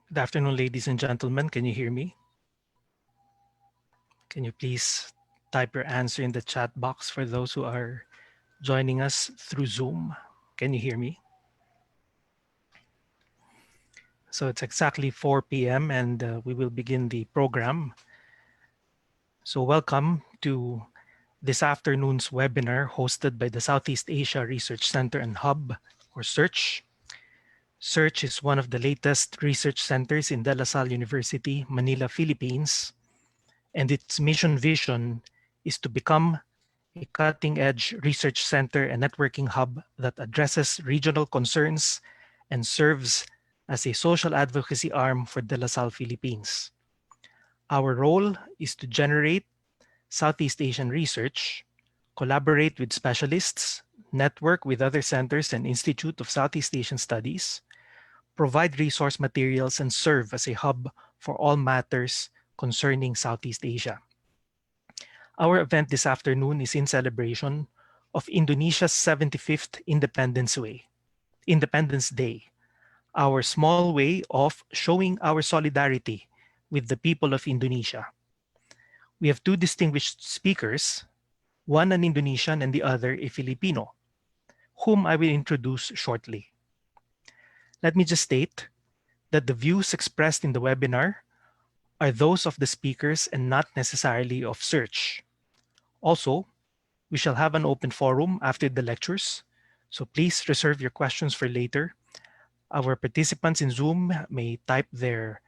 Good afternoon, ladies and gentlemen. Can you hear me? Can you please type your answer in the chat box for those who are joining us through Zoom? Can you hear me? So it's exactly 4 p.m. and we will begin the program. So welcome to this afternoon's webinar hosted by the Southeast Asia Research Center and Hub, or SEARCH. SEARCH is one of the latest research centers in De La Salle University, Manila, Philippines, and its mission vision is to become a cutting-edge research center and networking hub that addresses regional concerns and serves as a social advocacy arm for De La Salle, Philippines. Our role is to generate Southeast Asian research, collaborate with specialists, network with other centers and Institute of Southeast Asian Studies, provide resource materials, and serve as a hub for all matters concerning Southeast Asia. Our event this afternoon is in celebration of Indonesia's 75th Independence Day, our small way of showing our solidarity with the people of Indonesia. We have two distinguished speakers, one an Indonesian and the other a Filipino, whom I will introduce shortly. Let me just state that the views expressed in the webinar are those of the speakers and not necessarily of SEARCH. Also, we shall have an open forum after the lectures, so please reserve your questions for later. Our participants in Zoom may type their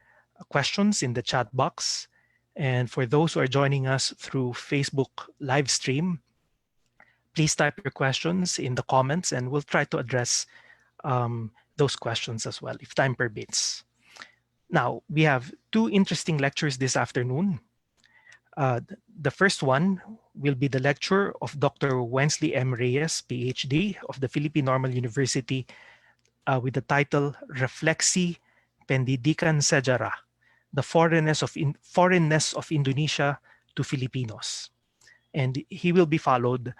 questions in the chat box. And for those who are joining us through Facebook live stream, please type your questions in the comments and we'll try to address those questions as well if time permits. Now, we have two interesting lectures this afternoon. The first one will be the lecture of Dr. Wensley M. Reyes, PhD of the Philippine Normal University with the title Refleksi Pendidikan Sejarah, the foreignness of Indonesia to Filipinos. And he will be followed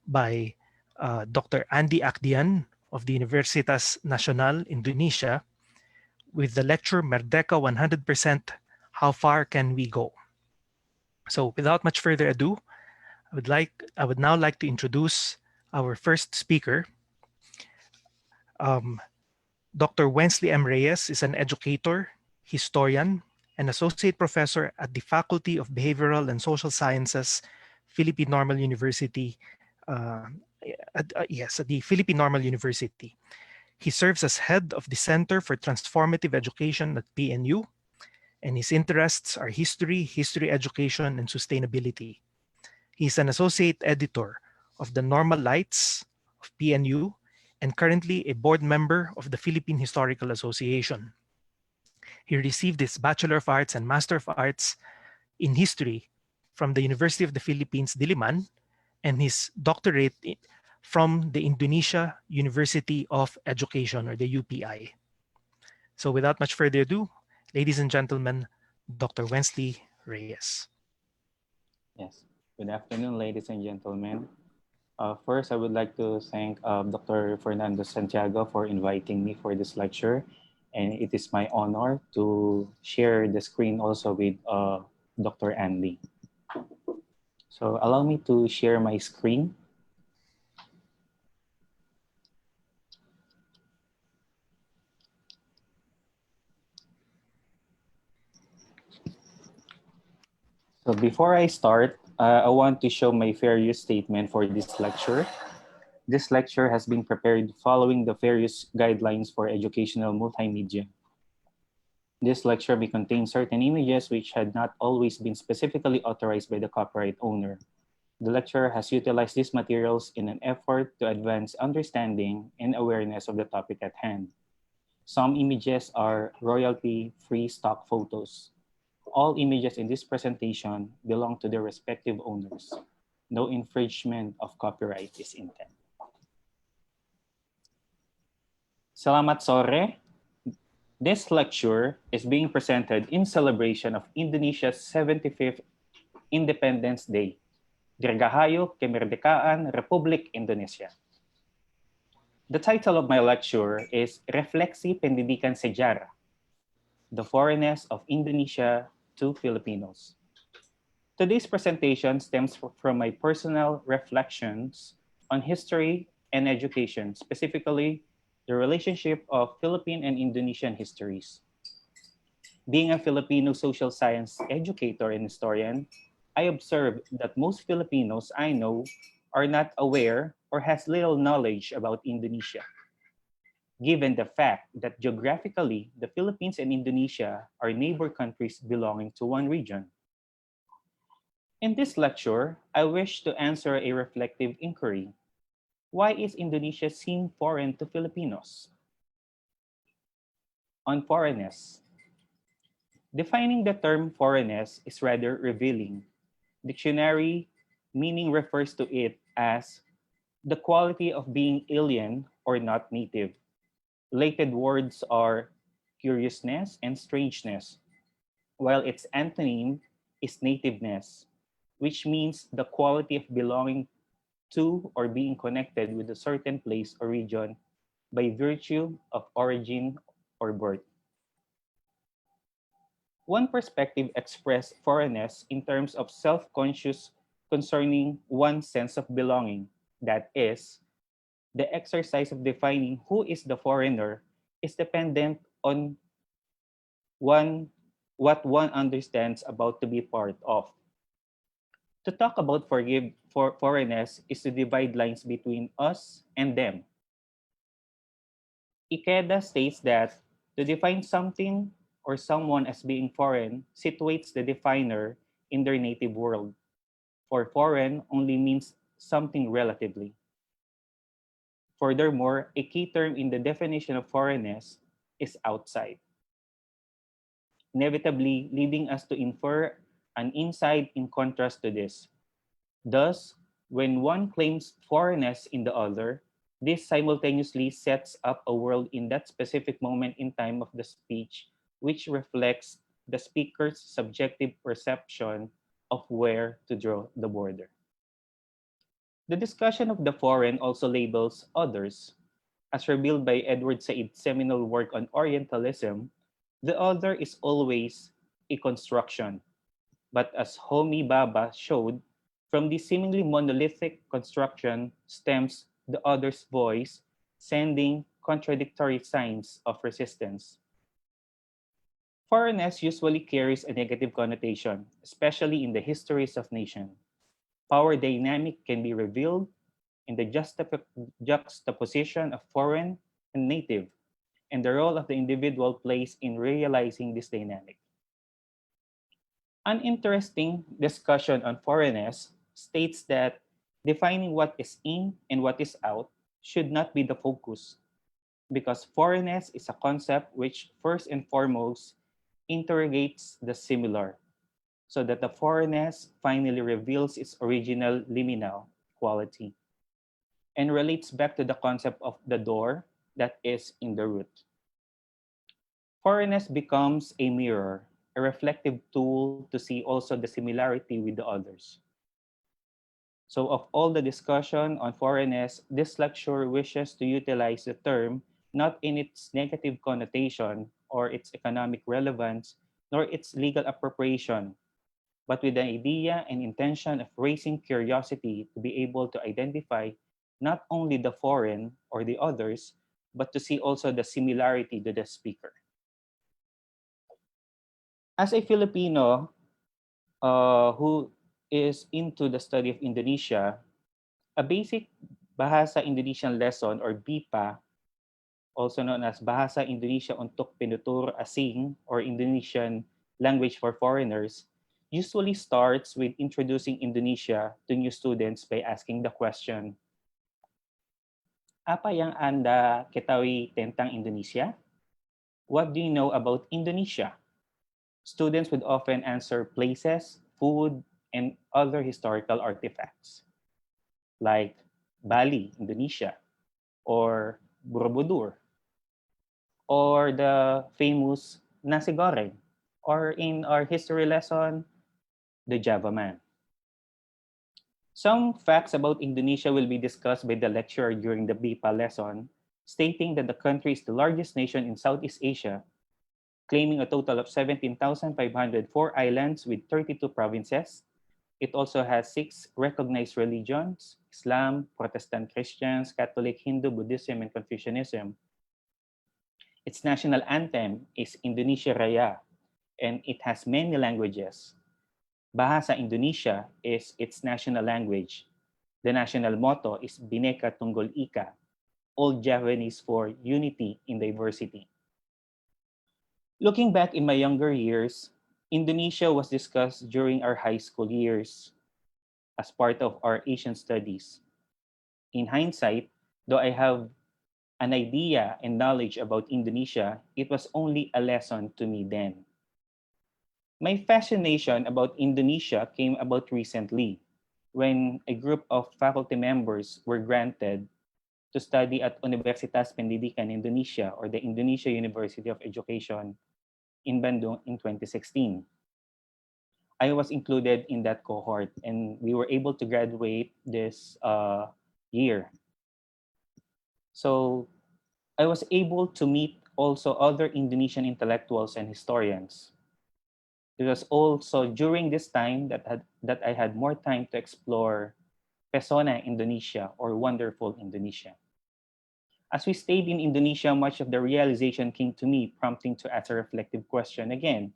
by Dr. Andi Achdian of the Universitas Nasional, Indonesia, with the lecture Merdeka 100%, How Far Can We Go? So without much further ado, I would now like to introduce our first speaker. Dr. Wensley M. Reyes is an educator, historian, and associate professor at the Faculty of Behavioral and Social Sciences, Philippine Normal University. At the Philippine Normal University. He serves as head of the Center for Transformative Education at PNU, and his interests are history, history education, and sustainability. He's an associate editor of the Normal Lights of PNU and currently a board member of the Philippine Historical Association. He received his Bachelor of Arts and Master of Arts in History from the University of the Philippines, Diliman, and his doctorate from the Indonesia University of Education, or the UPI. So without much further ado, ladies and gentlemen, Dr. Wensley Reyes. Yes, good afternoon, ladies and gentlemen. First, I would like to thank Dr. Fernando Santiago for inviting me for this lecture. And it is my honor to share the screen also with Dr. Andi. So allow me to share my screen. So before I start, I want to show my fair use statement for this lecture. This lecture has been prepared following the fair use guidelines for educational multimedia. This lecture may contain certain images which had not always been specifically authorized by the copyright owner. The lecturer has utilized these materials in an effort to advance understanding and awareness of the topic at hand. Some images are royalty-free stock photos. All images in this presentation belong to their respective owners. No infringement of copyright is intended. Salamat sore. This lecture is being presented in celebration of Indonesia's 75th Independence Day. Dirgahayo Kemerdekaan Republik Indonesia. The title of my lecture is Refleksi Pendidikan Sejarah, the Foreignness of Indonesia to Filipinos. Today's presentation stems from my personal reflections on history and education, specifically the relationship of Philippine and Indonesian histories. Being a Filipino social science educator and historian, I observed that most Filipinos I know are not aware or has little knowledge about Indonesia, given the fact that geographically the Philippines and Indonesia are neighbor countries belonging to one region. In this lecture, I wish to answer a reflective inquiry. Why is Indonesia seem foreign to Filipinos? On foreignness. Defining the term foreignness is rather revealing. Dictionary meaning refers to it as the quality of being alien or not native. Related words are curiousness and strangeness, while its antonym is nativeness, which means the quality of belonging to or being connected with a certain place or region by virtue of origin or birth. One perspective expressed foreignness in terms of self-conscious concerning one's sense of belonging. That is, the exercise of defining who is the foreigner is dependent on one what one understands about to be part of. To talk about foreignness is to divide lines between us and them. Ikeda states that to define something or someone as being foreign situates the definer in their native world, for foreign only means something relatively. Furthermore, a key term in the definition of foreignness is outside, inevitably leading us to infer an inside in contrast to this. Thus, when one claims foreignness in the other, this simultaneously sets up a world in that specific moment in time of the speech, which reflects the speaker's subjective perception of where to draw the border. The discussion of the foreign also labels others. As revealed by Edward Said's seminal work on Orientalism, the other is always a construction. But as Homi Bhabha showed, from this seemingly monolithic construction stems the other's voice, sending contradictory signs of resistance. Foreignness usually carries a negative connotation, especially in the histories of nations. Power dynamic can be revealed in the juxtaposition of foreign and native, and the role of the individual plays in realizing this dynamic. An interesting discussion on foreignness states that defining what is in and what is out should not be the focus, because foreignness is a concept which first and foremost interrogates the similar, so that the foreignness finally reveals its original liminal quality and relates back to the concept of the door that is in the root. Foreignness becomes a mirror, a reflective tool to see also the similarity with the others. So, of all the discussion on foreignness, this lecture wishes to utilize the term not in its negative connotation or its economic relevance, nor its legal appropriation, but with the idea and intention of raising curiosity to be able to identify not only the foreign or the others, but to see also the similarity to the speaker. As a Filipino who is into the study of Indonesia, a basic Bahasa Indonesian lesson or BIPA, also known as Bahasa Indonesia untuk Penutur Asing or Indonesian language for foreigners, usually starts with introducing Indonesia to new students by asking the question, apa yang Anda ketahui tentang Indonesia? What do you know about Indonesia? Students would often answer places, food, and other historical artifacts, like Bali, Indonesia, or Borobudur, or the famous nasi goreng, or in our history lesson, the Java Man. Some facts about Indonesia will be discussed by the lecturer during the BIPA lesson, stating that the country is the largest nation in Southeast Asia, claiming a total of 17,504 islands with 32 provinces. It also has 6 recognized religions: Islam, Protestant Christians, Catholic, Hindu, Buddhism, and Confucianism. Its national anthem is Indonesia Raya, and it has many languages. Bahasa Indonesia is its national language. The national motto is Bhinneka Tunggal Ika, Old Javanese for unity in diversity. Looking back in my younger years, Indonesia was discussed during our high school years as part of our Asian studies. In hindsight, though I have an idea and knowledge about Indonesia, it was only a lesson to me then. My fascination about Indonesia came about recently when a group of faculty members were granted to study at Universitas Pendidikan Indonesia, or the Indonesia University of Education in Bandung in 2016. I was included in that cohort, and we were able to graduate this year. So I was able to meet also other Indonesian intellectuals and historians. It was also during this time that I had more time to explore Pesona Indonesia, or Wonderful Indonesia. As we stayed in Indonesia, much of the realization came to me, prompting to ask a reflective question again.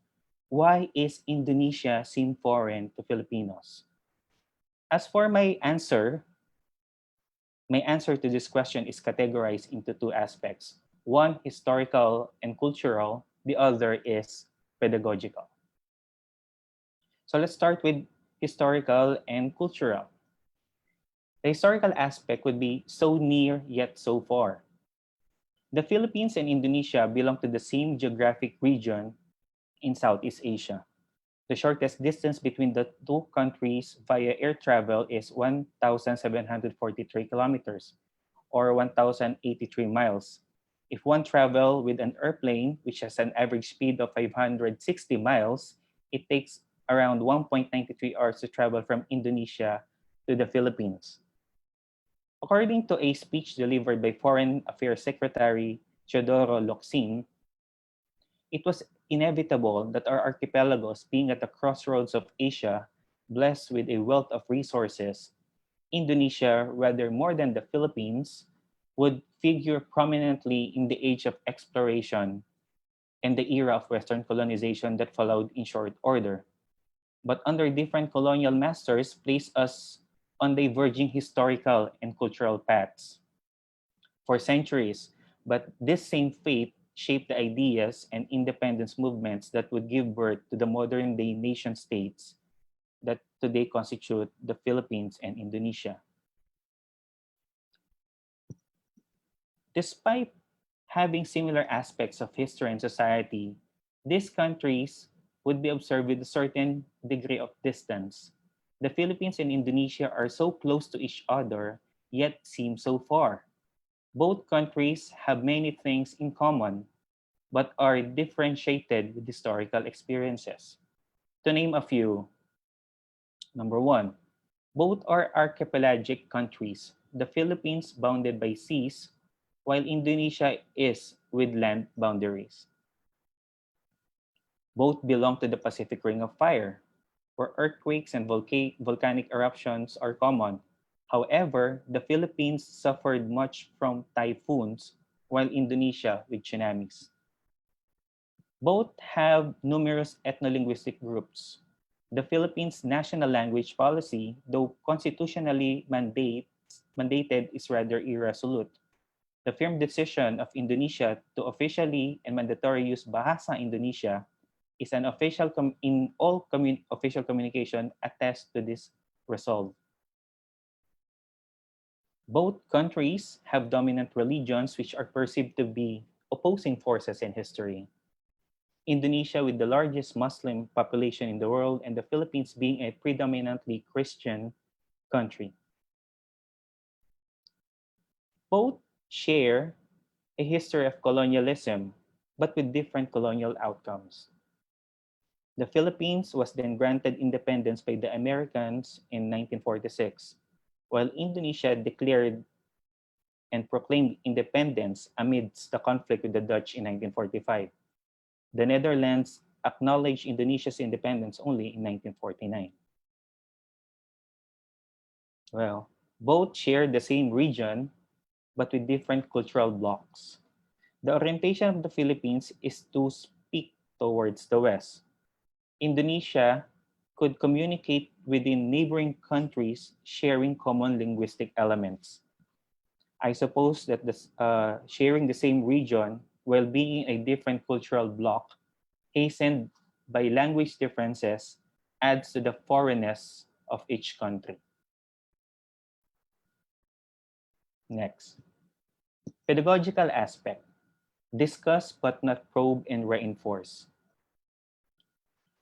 Why is Indonesia seem foreign to Filipinos? As for my answer to this question is categorized into two aspects. One, historical and cultural. The other is pedagogical. So let's start with historical and cultural. The historical aspect would be so near yet so far. The Philippines and Indonesia belong to the same geographic region in Southeast Asia. The shortest distance between the two countries via air travel is 1,743 kilometers, or 1,083 miles. If one travel with an airplane, which has an average speed of 560 miles, it takes around 1.93 hours to travel from Indonesia to the Philippines. According to a speech delivered by Foreign Affairs Secretary Teodoro Locsin, it was inevitable that our archipelagos, being at the crossroads of Asia, blessed with a wealth of resources, Indonesia, rather more than the Philippines, would figure prominently in the age of exploration and the era of Western colonization that followed in short order. But under different colonial masters placed us on diverging historical and cultural paths for centuries. But this same fate shaped the ideas and independence movements that would give birth to the modern day nation states that today constitute the Philippines and Indonesia. Despite having similar aspects of history and society, these countries would be observed with a certain degree of distance. The Philippines and Indonesia are so close to each other, yet seem so far. Both countries have many things in common, but are differentiated with historical experiences. To name a few, number one, both are archipelagic countries. The Philippines bounded by seas, while Indonesia is with land boundaries. Both belong to the Pacific Ring of Fire, where earthquakes and volcanic eruptions are common. However, the Philippines suffered much from typhoons, while Indonesia with tsunamis. Both have numerous ethno-linguistic groups. The Philippines' national language policy, though constitutionally mandated, is rather irresolute. The firm decision of Indonesia to officially and mandatory use Bahasa Indonesia is an official in all official communication attests to this resolve. Both countries have dominant religions which are perceived to be opposing forces in history. Indonesia with the largest Muslim population in the world, and the Philippines being a predominantly Christian country. Both share a history of colonialism, but with different colonial outcomes. The Philippines was then granted independence by the Americans in 1946, while Indonesia declared and proclaimed independence amidst the conflict with the Dutch in 1945. The Netherlands acknowledged Indonesia's independence only in 1949. Well, both share the same region, but with different cultural blocks. The orientation of the Philippines is to speak towards the West. Indonesia could communicate within neighboring countries sharing common linguistic elements. I suppose that sharing the same region while being a different cultural bloc, hastened by language differences, adds to the foreignness of each country. Next, pedagogical aspect. Discuss but not probe and reinforce.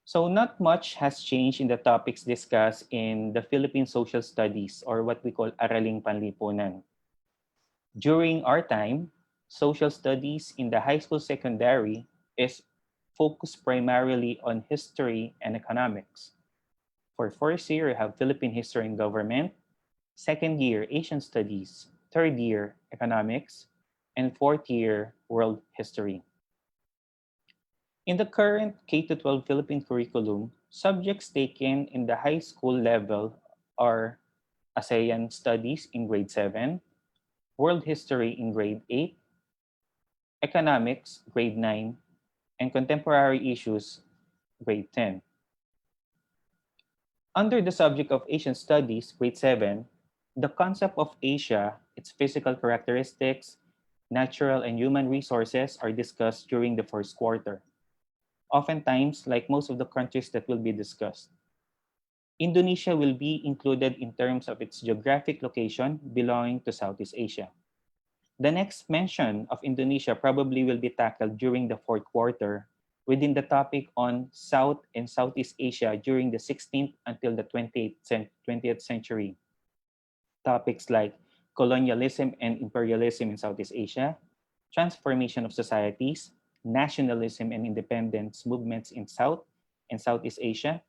So not much has changed in the topics discussed in the Philippine Social Studies, or what we call Araling Panlipunan. During our time, social studies in the high school secondary is focused primarily on history and economics. For first year, you have Philippine History and Government, second year, Asian Studies, third year, Economics, and fourth year, World History. In the current K-12 Philippine curriculum, subjects taken in the high school level are ASEAN Studies in grade 7, World History in grade 8, Economics grade 9, and Contemporary Issues grade 10. Under the subject of Asian Studies, grade 7, the concept of Asia, its physical characteristics, natural and human resources are discussed during the first quarter. Oftentimes, like most of the countries that will be discussed. Indonesia will be included in terms of its geographic location belonging to Southeast Asia. The next mention of Indonesia probably will be tackled during the fourth quarter within the topic on South and Southeast Asia during the 16th until the 20th century. Topics like colonialism and imperialism in Southeast Asia, transformation of societies, nationalism and independence movements in South and Southeast Asia,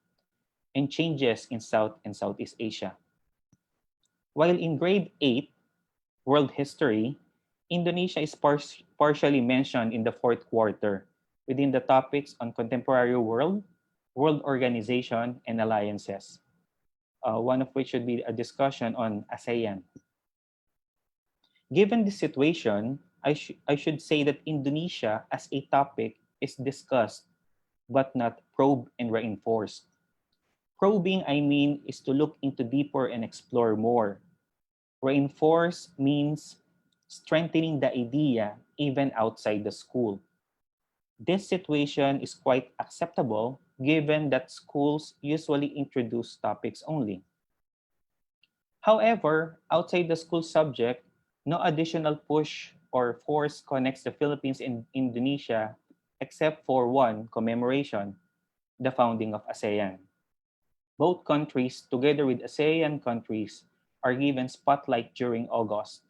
and changes in South and Southeast Asia. While in grade 8, World History, Indonesia is partially mentioned in the fourth quarter within the topics on contemporary world, world organization, and alliances, one of which should be a discussion on ASEAN. Given this situation, I should say that Indonesia as a topic is discussed but not probed and reinforced. Probing, I mean, is to look into deeper and explore more. Reinforce means strengthening the idea even outside the school. This situation is quite acceptable given that schools usually introduce topics only. However, outside the school subject, no additional push or force connects the Philippines and Indonesia except for one commemoration, the founding of ASEAN. Both countries, together with ASEAN countries, are given spotlight during August.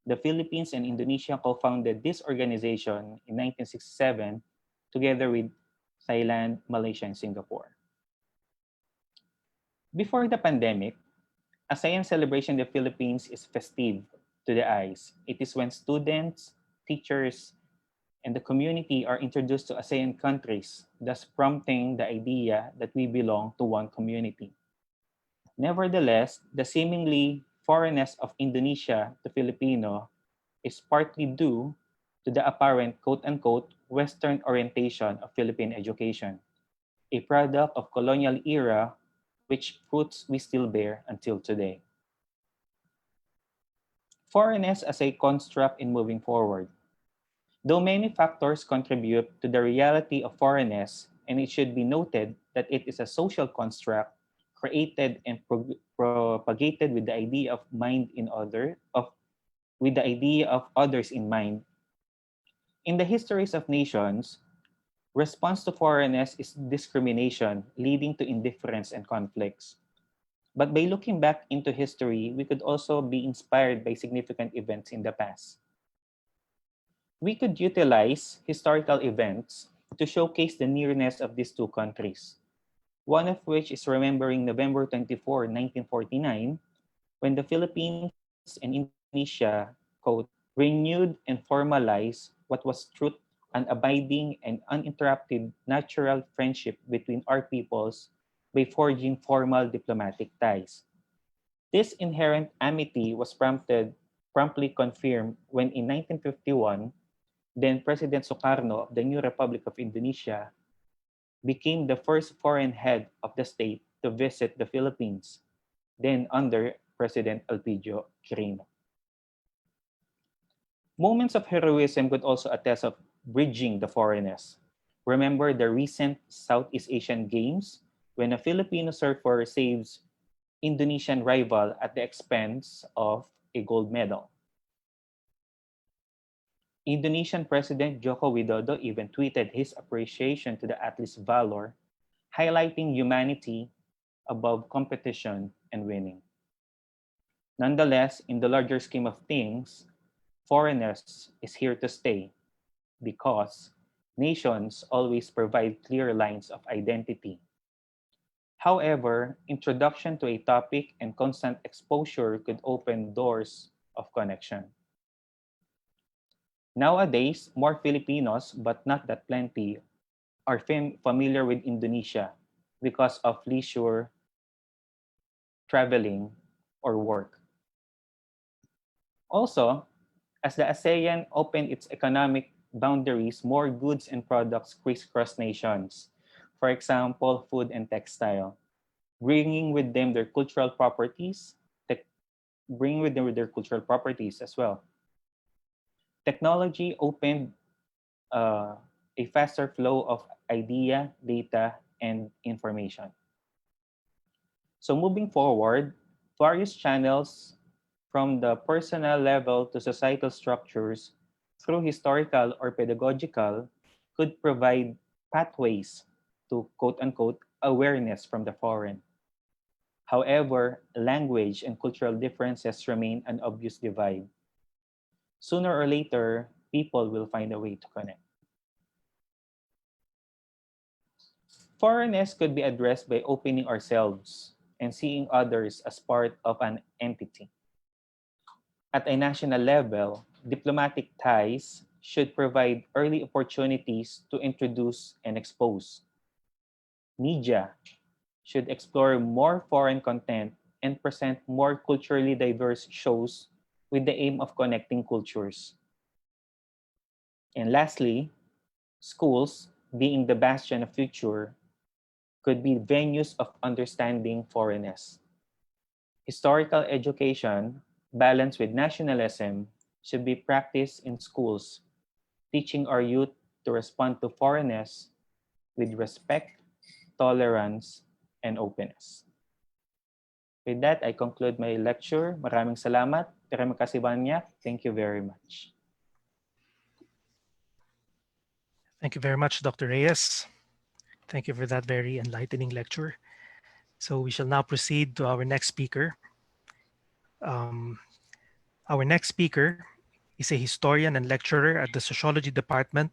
The Philippines and Indonesia co-founded this organization in 1967 together with Thailand, Malaysia, and Singapore. Before the pandemic, ASEAN celebration in the Philippines is festive to the eyes. It is when students, teachers, and the community are introduced to ASEAN countries, thus prompting the idea that we belong to one community. Nevertheless, the seemingly foreignness of Indonesia to Filipino is partly due to the apparent quote-unquote Western orientation of Philippine education, a product of colonial era which fruits we still bear until today. Foreignness as a construct in moving forward. Though many factors contribute to the reality of foreignness, and it should be noted that it is a social construct created and propagated with the idea of mind in other of with the idea of others in mind. In the histories of nations, response to foreignness is discrimination, leading to indifference and conflicts. But by looking back into history, we could also be inspired by significant events in the past. We could utilize historical events to showcase the nearness of these two countries, one of which is remembering November 24, 1949, when the Philippines and Indonesia, quote, renewed and formalized an abiding and uninterrupted natural friendship between our peoples by forging formal diplomatic ties. This inherent amity was promptly confirmed when in 1951, then President Sukarno of the new Republic of Indonesia became the first foreign head of the state to visit the Philippines, then under President Elpidio Quirino. Moments of heroism could also attest of bridging the foreigners. Remember the recent Southeast Asian Games when a Filipino surfer saves Indonesian rival at the expense of a gold medal. Indonesian President Joko Widodo even tweeted his appreciation to the athlete's valor, highlighting humanity above competition and winning. Nonetheless, in the larger scheme of things, foreigners is here to stay because nations always provide clear lines of identity. However, introduction to a topic and constant exposure could open doors of connection. Nowadays, more Filipinos, but not that plenty, are familiar with Indonesia because of leisure, traveling, or work. Also, as the ASEAN opened its economic boundaries, more goods and products crisscross nations. For example, food and textile, bringing with them their cultural properties, bringing with them their cultural properties as well. Technology opened a faster flow of idea, data, and information. So moving forward, various channels from the personal level to societal structures through historical or pedagogical could provide pathways to quote-unquote awareness from the foreign. However, language and cultural differences remain an obvious divide. Sooner or later, people will find a way to connect. Foreignness could be addressed by opening ourselves and seeing others as part of an entity. At a national level, diplomatic ties should provide early opportunities to introduce and expose. Media should explore more foreign content and present more culturally diverse shows with the aim of connecting cultures. And lastly, schools, being the bastion of future, could be venues of understanding foreignness. Historical education, balanced with nationalism, should be practiced in schools, teaching our youth to respond to foreignness with respect, tolerance, and openness. With that, I conclude my lecture. Maraming salamat. Terima kasih banyak. Thank you very much. Thank you very much, Dr. Reyes. Thank you for that very enlightening lecture. So we shall now proceed to our next speaker. Our next speaker is a historian and lecturer at the Sociology Department,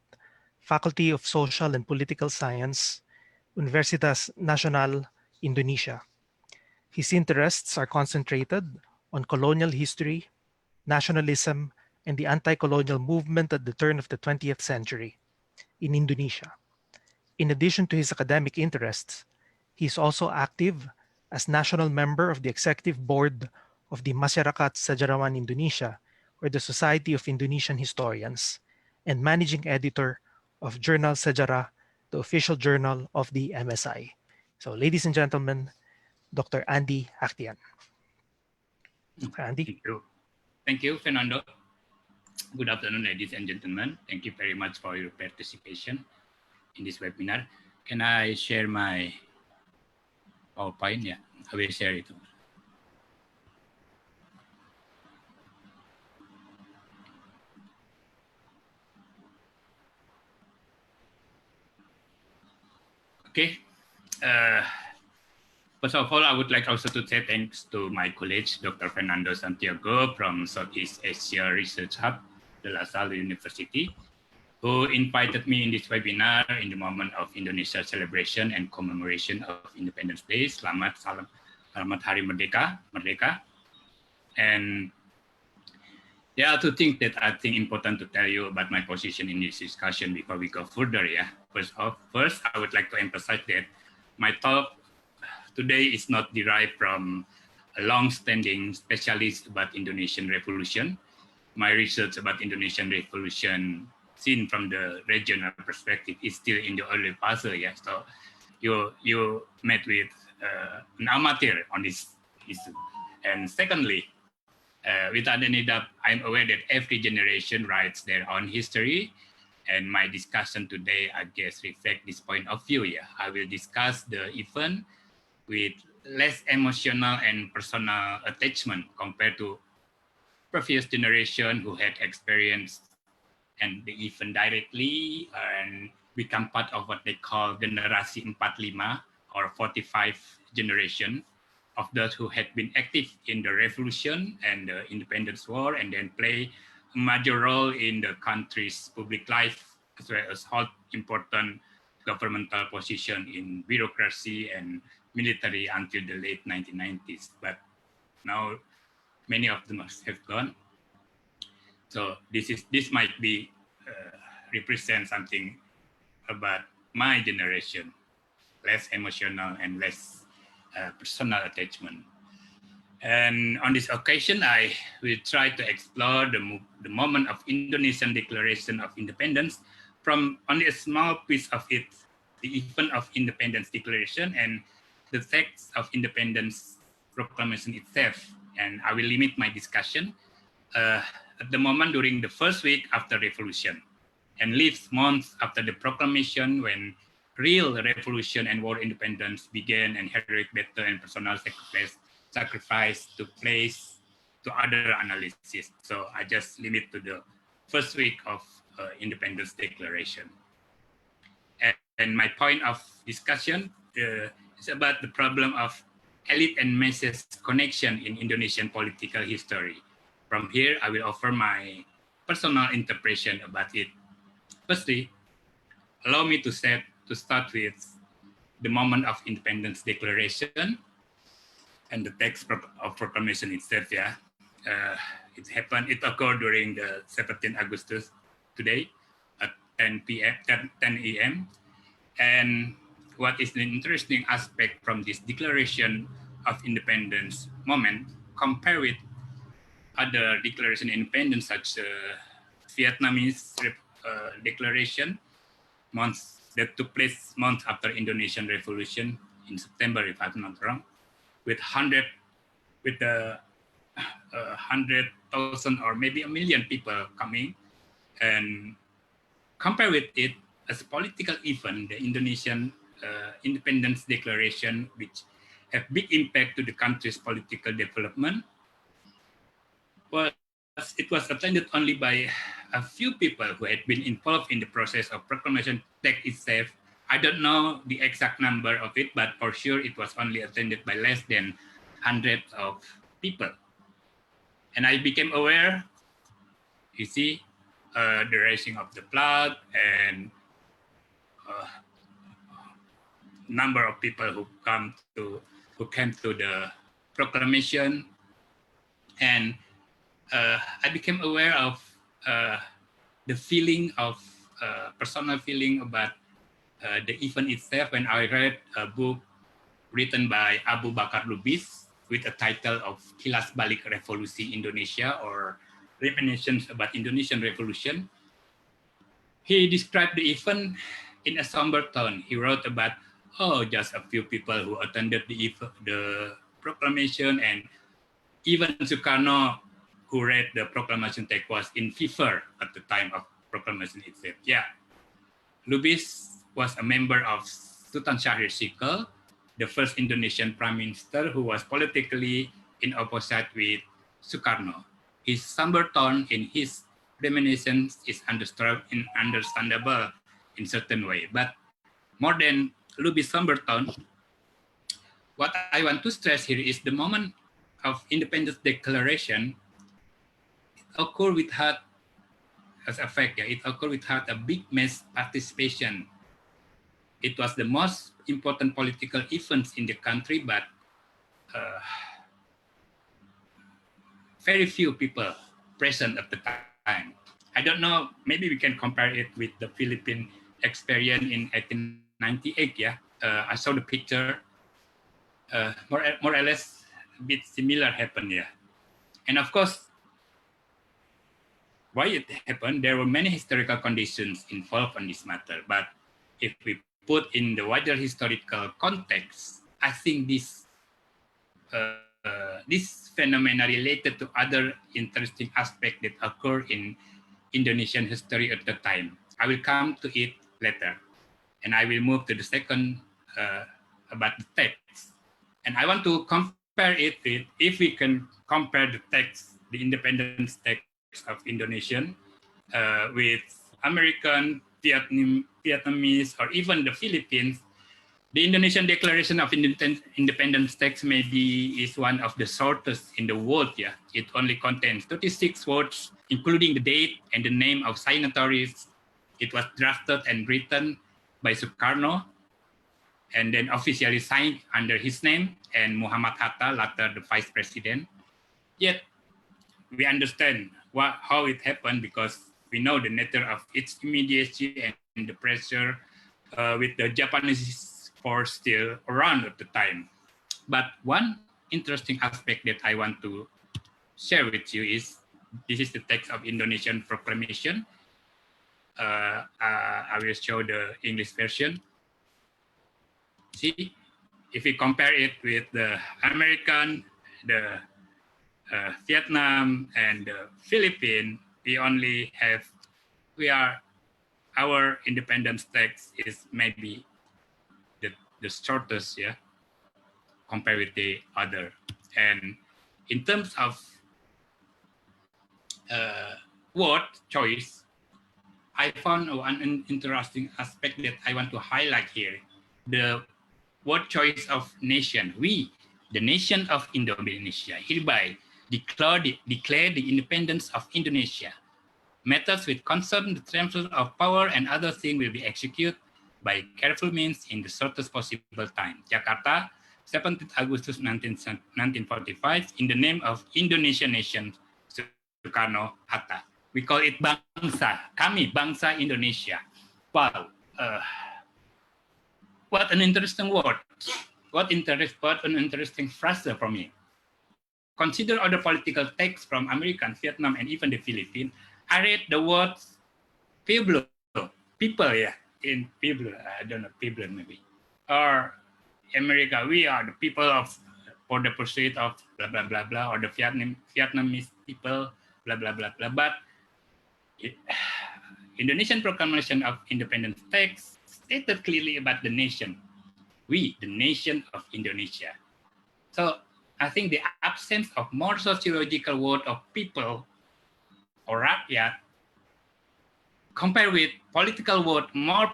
Faculty of Social and Political Science, Universitas Nasional, Indonesia. His interests are concentrated on colonial history, nationalism, and the anti-colonial movement at the turn of the 20th century in Indonesia. In addition to his academic interests, he is also active as national member of the executive board of the Masyarakat Sejarawan Indonesia, or the Society of Indonesian Historians, and managing editor of Jurnal Sejarah, the official journal of the MSI. So, ladies and gentlemen, Dr. Andi Achdian. Dr. Andi. Thank you. Thank you, Fernando. Good afternoon, ladies and gentlemen. Thank you very much for your participation in this webinar. Can I share my PowerPoint? Yeah, I will share it. Okay. First of all, I would like also to say thanks to my colleague, Dr. Fernando Santiago from Southeast Asia Research Hub, the Rizal University, who invited me in this webinar in the moment of Indonesia celebration and commemoration of Independence Day. Selamat Hari Merdeka. And There are two things that I think important to tell you about my position in this discussion before we go further. Yeah, first, I would like to emphasize that my talk today is not derived from a long-standing specialist about Indonesian Revolution. My research about Indonesian Revolution, seen from the regional perspective, is still in the early phase. Yeah, so you met with an amateur on this issue. And secondly, without any doubt, I'm aware that every generation writes their own history, and my discussion today, I guess, reflect this point of view. Yeah, I will discuss the event with less emotional and personal attachment compared to previous generation who had experienced and they even directly and become part of what they call generasi 45 or 45 generation of those who had been active in the revolution and the independence war and then play a major role in the country's public life as well as hold important governmental position in bureaucracy and military until the late 1990s. But now many of them have gone. So this might be represent something about my generation, less emotional and less personal attachment. And on this occasion, I will try to explore the moment of Indonesian Declaration of Independence from only a small piece of it, the event of Independence Declaration and the text of Independence Proclamation itself. And I will limit my discussion at the moment during the first week after revolution and leaves months after the proclamation when real revolution and war independence began and heroic battle and personal sacrifice took place to other analysis. So I just limit to the first week of independence declaration. And my point of discussion is about the problem of elite and masses connection in Indonesian political history. From here, I will offer my personal interpretation about it. Firstly, allow me to start with the moment of independence declaration and the text of proclamation itself. Yeah, it occurred during the 17th August today at 10 a.m. And what is the interesting aspect from this declaration of independence moment compared with other declaration of independence such Vietnamese declaration that took place months after Indonesian Revolution in September, if I'm not wrong, with 100,000 or maybe a million people coming, and compare with it as a political event, the Indonesian Independence Declaration, which have big impact to the country's political development, it was attended only by a few people who had been involved in the process of proclamation text itself. I don't know the exact number of it, but for sure it was only attended by less than hundreds of people. And I became aware, you see, the raising of the flag and number of people who came to the proclamation, and I became aware of the feeling of personal feeling about the event itself when I read a book written by Abu Bakar Lubis with a title of Kilas Balik Revolusi Indonesia, or Reminiscence about Indonesian Revolution. He described the event in a somber tone. He wrote about, just a few people who attended the proclamation, and even Sukarno, who read the proclamation text, was in fever at the time of proclamation itself. Yeah, Lubis was a member of Sultan Syahrir Sikal, the first Indonesian prime minister who was politically in opposite with Sukarno. His somber tone in his reminiscence is understandable in certain way, but more than Lubis' somber tone, what I want to stress here is the moment of independence declaration occurred with had as a fact, it occurred with had a big mass participation. It was the most important political events in the country, but very few people present at the time. I don't know, maybe we can compare it with the Philippine Experience in 1898. Yeah, I saw the picture. More or less, a bit similar happened. Yeah, and of course, why it happened? There were many historical conditions involved on this matter. But if we put in the wider historical context, I think this phenomena related to other interesting aspects that occur in Indonesian history at the time. I will come to it later. And I will move to the second about the text. And I want to compare it with, if we can compare the text, the independence text of Indonesian with American, Vietnamese, or even the Philippines. The Indonesian Declaration of Independence text maybe is one of the shortest in the world. Yeah, it only contains 36 words, including the date and the name of signatories. It was drafted and written by Sukarno, and then officially signed under his name and Muhammad Hatta, later the vice president. Yet we understand how it happened because we know the nature of its immediacy and the pressure with the Japanese force still around at the time. But one interesting aspect that I want to share with you is, this is the text of Indonesian Proclamation. I will show the English version. See, if we compare it with the American, the Vietnam, and the Philippines, our independence text is maybe the shortest, yeah, compared with the other. And in terms of word choice, I found an interesting aspect that I want to highlight here. The word choice of nation. We, the nation of Indonesia, hereby declare the independence of Indonesia. Matters which concern the transfer of power and other things will be executed by careful means in the shortest possible time. Jakarta, 17th August 1945, in the name of Indonesian nation, Soekarno Hatta. We call it bangsa, kami, bangsa Indonesia. Wow, what an interesting word. What an interesting phrase for me. Consider other political texts from American, Vietnam, and even the Philippines. I read the words pueblo, people, yeah, in pueblo, I don't know, pueblo maybe. Or America, we are the people for the pursuit of blah, blah, blah, blah, or the Vietnamese people, blah, blah, blah, blah. But Indonesian Proclamation of Independence text stated clearly about the nation. We, the nation of Indonesia. So I think the absence of more sociological word of people or rakyat compared with more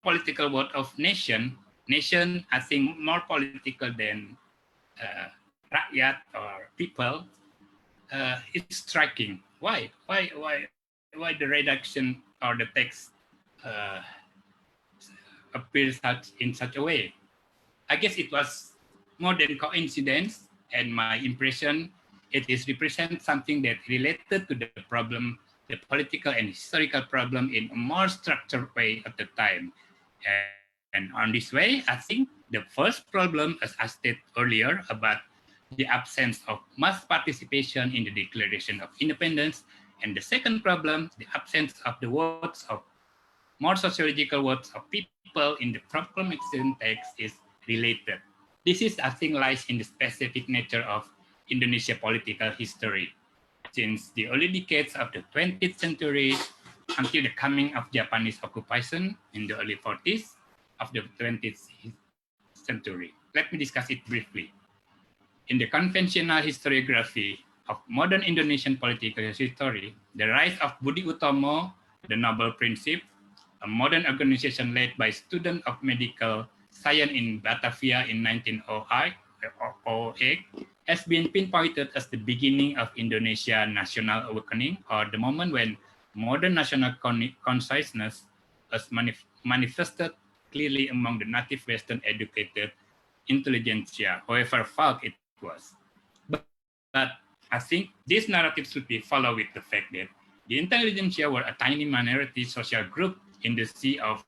political word of nation, I think more political than rakyat or people, it's striking. Why the reduction or the text appears in such a way? I guess it was more than coincidence, and my impression, it is represent something that related to the problem, the political and historical problem in a more structured way at the time. And on this way, I think the first problem, as I stated earlier, about the absence of mass participation in the Declaration of Independence, and the second problem, the absence of the words of more sociological words of people in the Proclamation text is related. This is, I think, lies in the specific nature of Indonesia political history. Since the early decades of the 20th century until the coming of Japanese occupation in the early 40s of the 20th century. Let me discuss it briefly. In the conventional historiography of modern Indonesian political history, the rise of Budi Utomo, the Noble Principle, a modern organization led by students of medical science in Batavia in 1908, has been pinpointed as the beginning of Indonesia national awakening, or the moment when modern national consciousness was manifested clearly among the native Western educated intelligentsia, however vague it was. But I I think this narrative should be followed with the fact that the intelligentsia were a tiny minority social group in the sea of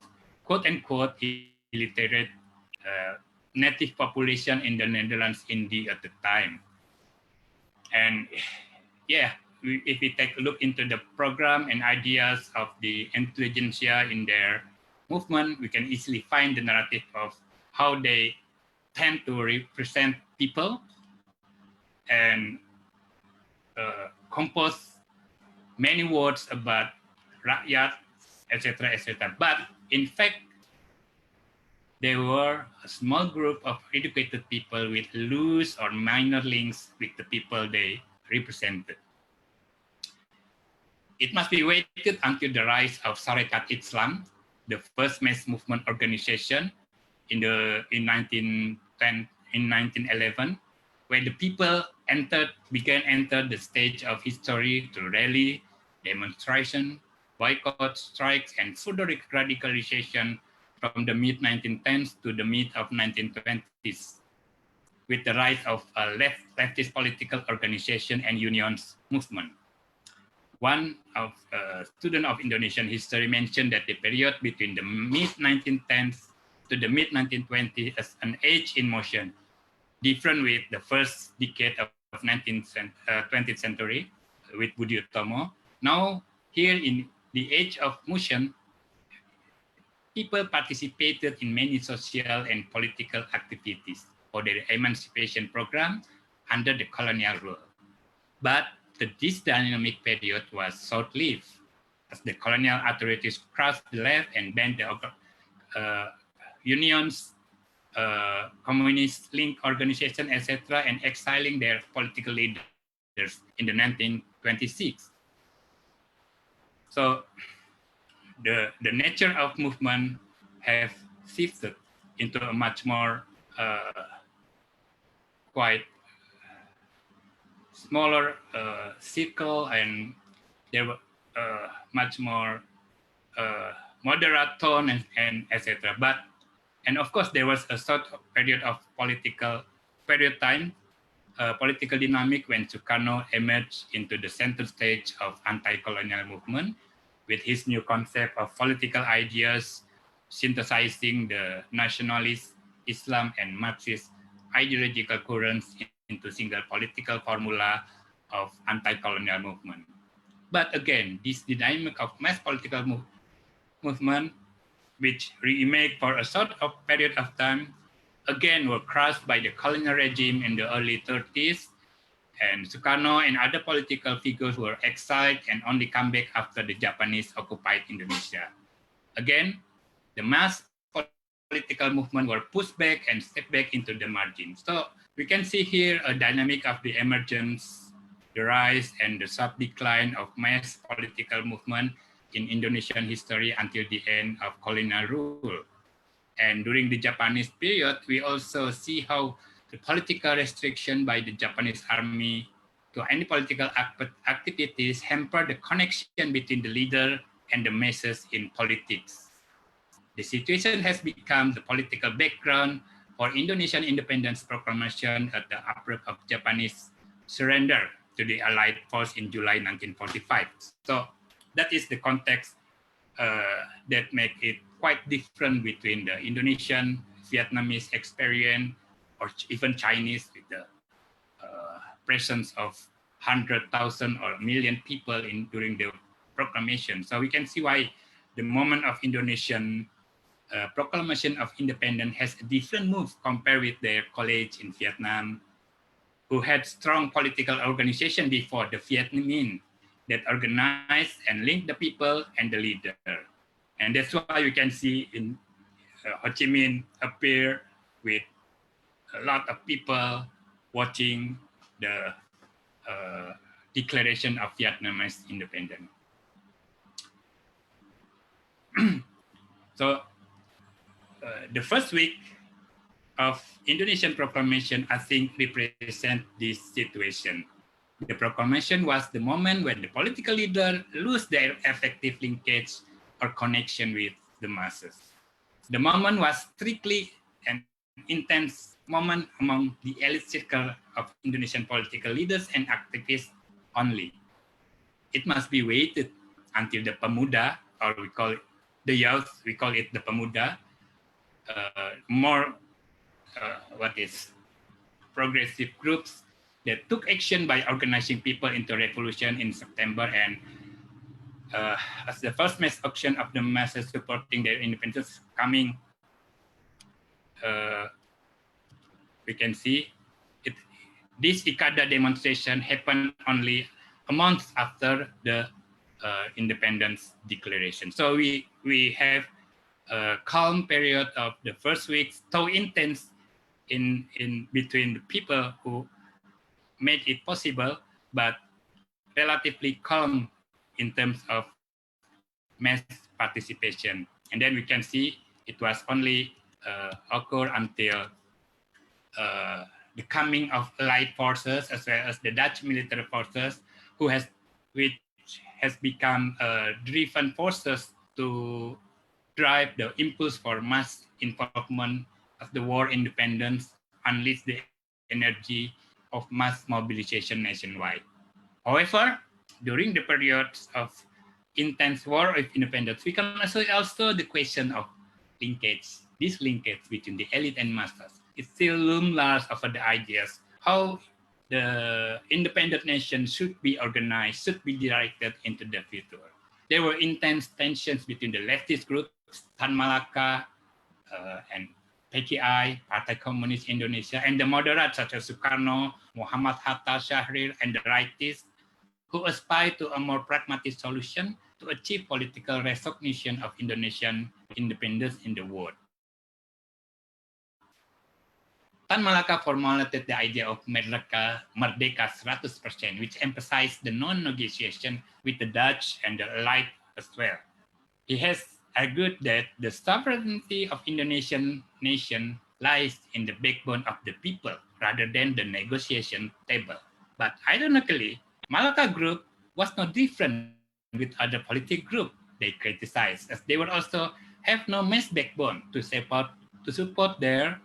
quote-unquote illiterate native population in the Netherlands India at the time. And yeah, if we take a look into the program and ideas of the intelligentsia in their movement, we can easily find the narrative of how they tend to represent people and compose many words about rakyat, etc., etc. But in fact, they were a small group of educated people with loose or minor links with the people they represented. It must be waited until the rise of Masyarakat Islam, the first mass movement organization in 1911, where the people began enter the stage of history through rally, demonstration, boycott, strikes, and further radicalization from the mid-1910s to the mid of 1920s, with the rise of a leftist political organization and unions movement. One of student of Indonesian history mentioned that the period between the mid-1910s to the mid-1920s as an age in motion, different with the first decade of 20th century with Budi Utomo. Now, here in the age of motion, people participated in many social and political activities for their emancipation program under the colonial rule. But this dynamic period was short-lived, as the colonial authorities crossed the left and banned the unions, communist link organization, etc., and exiling their political leaders in the 1926. So the nature of movement have shifted into a much more quite smaller circle, and there were much more moderate tone and etc. And of course, there was a short period of political dynamic when Sukarno emerged into the center stage of anti-colonial movement with his new concept of political ideas, synthesizing the nationalist, Islam, and Marxist ideological currents into single political formula of anti-colonial movement. But again, this dynamic of mass political movement, which re-emerged for a short period of time, again were crushed by the colonial regime in the early 30s, and Sukarno and other political figures were exiled and only come back after the Japanese occupied Indonesia. Again, the mass political movement were pushed back and stepped back into the margins. So we can see here a dynamic of the emergence, the rise, and the sharp decline of mass political movement in Indonesian history until the end of colonial rule. And during the Japanese period, we also see how the political restriction by the Japanese army to any political activities hampered the connection between the leader and the masses in politics. The situation has become the political background for Indonesian independence proclamation at the abrupt of Japanese surrender to the Allied force in July 1945. So that is the context that make it quite different between the Indonesian, Vietnamese experience, or even Chinese, with the presence of 100,000 or million people during the proclamation. So we can see why the moment of Indonesian proclamation of independence has a different move compared with their colleagues in Vietnam, who had strong political organization before the Vietnamese that organized and linked the people and the leader. And that's why you can see in Ho Chi Minh appear with a lot of people watching the declaration of Vietnamese independence. So the first week of Indonesian proclamation, I think, represent this situation. The proclamation was the moment when the political leader lose their effective linkage or connection with the masses. The moment was strictly and intense moment among the elite circle of Indonesian political leaders and activists only. It must be waited until the pemuda, or we call it the youth, we call it the pemuda, more progressive groups that took action by organizing people into revolution in September, and as the first mass action of the masses supporting their independence coming, we can see it. This Ikada demonstration happened only a month after the independence declaration. So we have a calm period of the first weeks, so intense in between the people who made it possible, but relatively calm in terms of mass participation. And then we can see it was only occur until the coming of Allied forces as well as the Dutch military forces, which has become driven forces to drive the impulse for mass involvement of the war independence, unleash the energy of mass mobilization nationwide. However, during the periods of intense war of independence, we can also the question of linkage, this linkage between the elite and masses. It still looms large over the ideas how the independent nation should be organized, should be directed into the future. There were intense tensions between the leftist groups, Tan Malaka and PKI, Partai Komunis Indonesia, and the moderates such as Sukarno, Muhammad Hatta, Syahrir, and the rightists who aspire to a more pragmatic solution to achieve political recognition of Indonesian independence in the world. Tan Malaka formulated the idea of Merdeka 100%, which emphasized the non-negotiation with the Dutch and the Allied as well. He has argued that the sovereignty of Indonesian nation lies in the backbone of the people rather than the negotiation table. But ironically, Malaka group was no different with other political groups they criticized, as they would also have no mass backbone to support their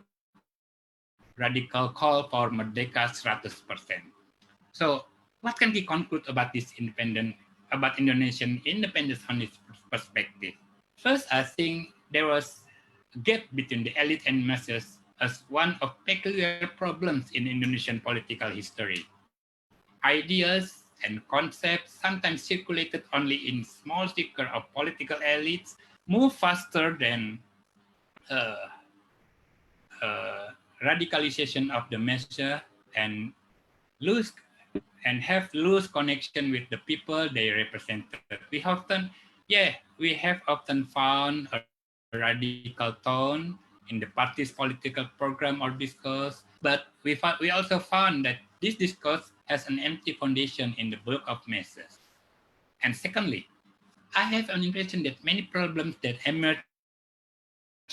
radical call for Merdeka 100%. So, what can we conclude about Indonesian independence from this perspective? First, I think there was a gap between the elite and masses as one of peculiar problems in Indonesian political history. Ideas and concepts sometimes circulated only in small circles of political elites move faster than radicalization of the masses and have loose connection with the people they represented. We have often found a radical tone in the party's political program or discourse, but we also found that this discourse has an empty foundation in the bulk of masses. And secondly, I have an impression that many problems that emerged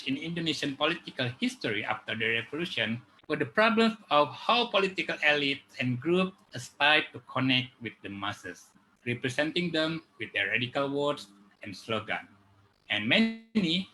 in Indonesian political history after the revolution were the problems of how political elites and groups aspired to connect with the masses, representing them with their radical words and slogans. And many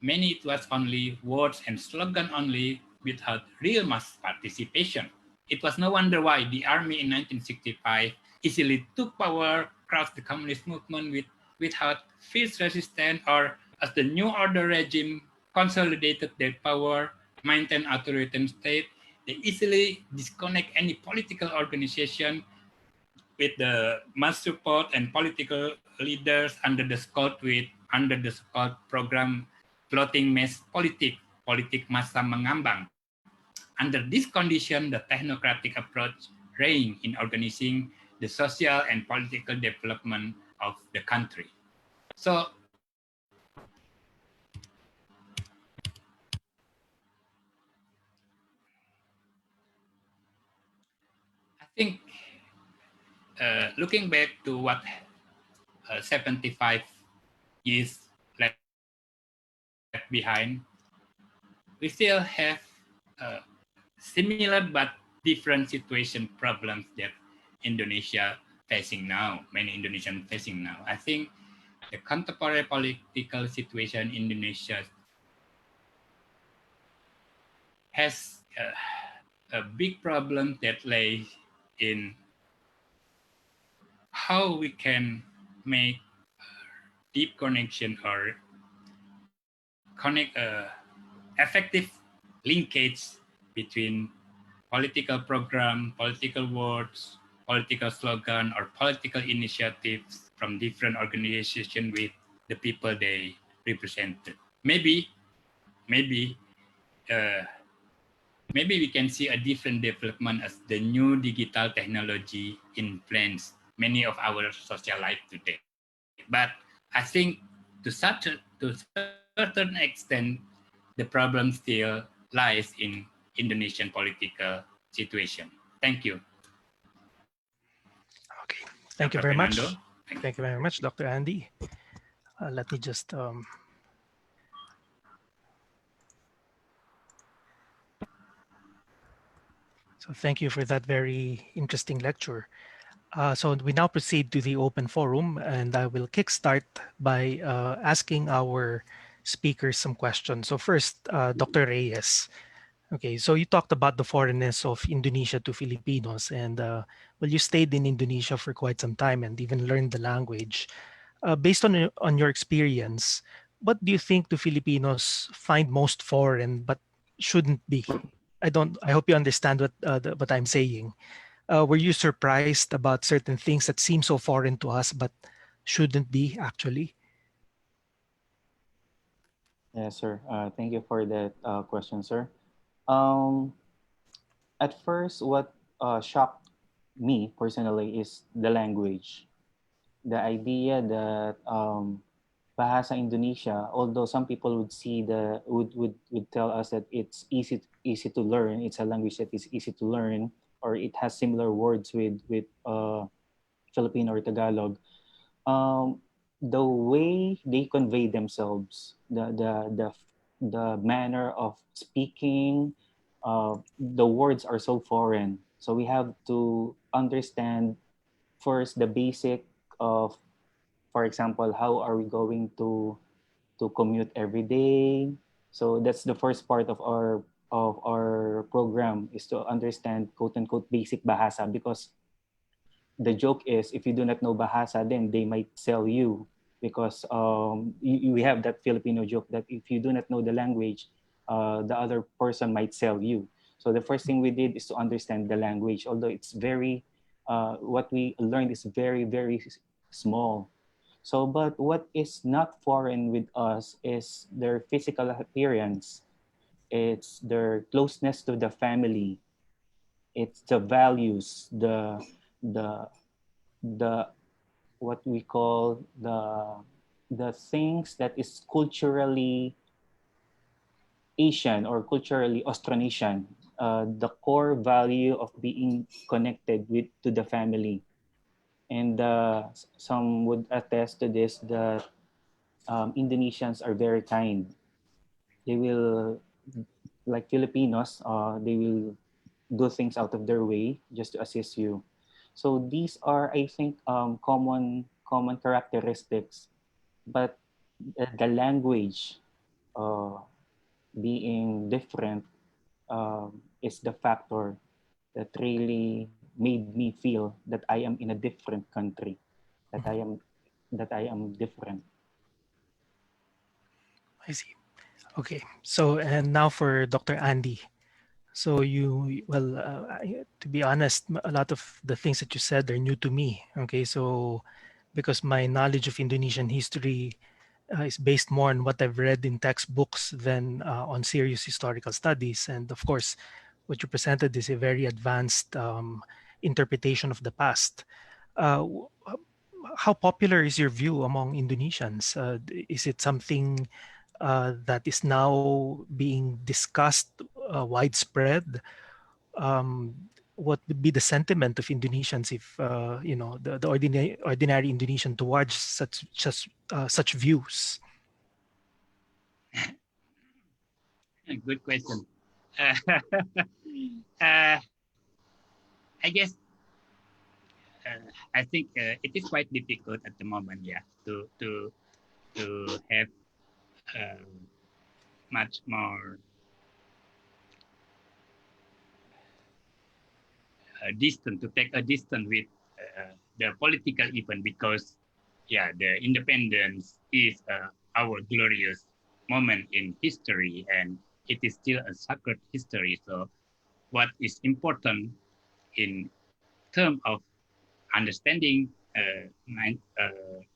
it was only words and slogan only without real mass participation. It was no wonder why the army in 1965 easily took power, crushed the communist movement without fierce resistance, or as the New Order regime consolidated their power, maintained authoritarian state, they easily disconnect any political organization with the mass support and political leaders under the scope program floating mass politik massa mengambang. Under this condition, the technocratic approach reigned in organizing the social and political development of the country. So, I think looking back to what 75 years left behind, we still have similar but different situation problems that Indonesia facing now, many Indonesians facing now. I think the contemporary political situation in Indonesia has a big problem that lays in how we can make deep connection or connect effective linkage between political program, political words, political slogan, or political initiatives from different organizations with the people they represented. Maybe, uh, maybe we can see a different development as the new digital technology influence many of our social life today. But I think to certain extent, the problem still lies in Indonesian political situation. Thank you, Okay, Dr. thank you very Fernando. much. Thank you very much, Dr. Andy. Let me just so thank you for that very interesting lecture. So we now proceed to the open forum, and I will kickstart by asking our speakers some questions. So first, Dr. Reyes. Okay, so you talked about the foreignness of Indonesia to Filipinos, and well, you stayed in Indonesia for quite some time and even learned the language. Based on your experience, what do you think the Filipinos find most foreign but shouldn't be? I don't. I hope you understand what I'm saying. Were you surprised about certain things that seem so foreign to us but shouldn't be actually? Yes, sir. Thank you for that question, sir. Um, at first, what shocked me personally is the language. The idea that Bahasa Indonesia, although some people would see would tell us that it's easy to learn, it's a language that is easy to learn, or it has similar words with Filipino or Tagalog. um, the way they convey themselves, the manner of speaking, the words are so foreign. So we have to understand first the basic of, for example, how are we going to commute every day. So that's the first part of our program, is to understand quote unquote basic bahasa, because the joke is, if you do not know Bahasa, then they might sell you, because we have that Filipino joke that if you do not know the language, the other person might sell you. So the first thing we did is to understand the language, although it's very, what we learned is very small. So, but what is not foreign with us is their physical appearance. It's their closeness to the family. It's the values, the the what we call the things that is culturally Asian or culturally Austronesian, the core value of being connected with to the family. And some would attest to this, that Indonesians are very kind. They will, like Filipinos, they will do things out of their way just to assist you. So these are, I think, common characteristics. But the language, uh, being different, is the factor that really made me feel that I am in a different country, that I am different. I see. Okay, so and now for Dr. Andy. So well, to be honest, a lot of the things that you said are new to me. Okay, so because my knowledge of Indonesian history is based more on what I've read in textbooks than on serious historical studies. And of course, what you presented is a very advanced interpretation of the past. How popular is your view among Indonesians? Is it something that is now being discussed widespread? Um, what would be the sentiment of Indonesians if the ordinary Indonesian towards such views? Good question. Uh, uh, I guess I think it is quite difficult at the moment, yeah, to have uh, much more distance, to take a distance with the political event, because the independence is our glorious moment in history, and it is still a sacred history. So what is important in terms of understanding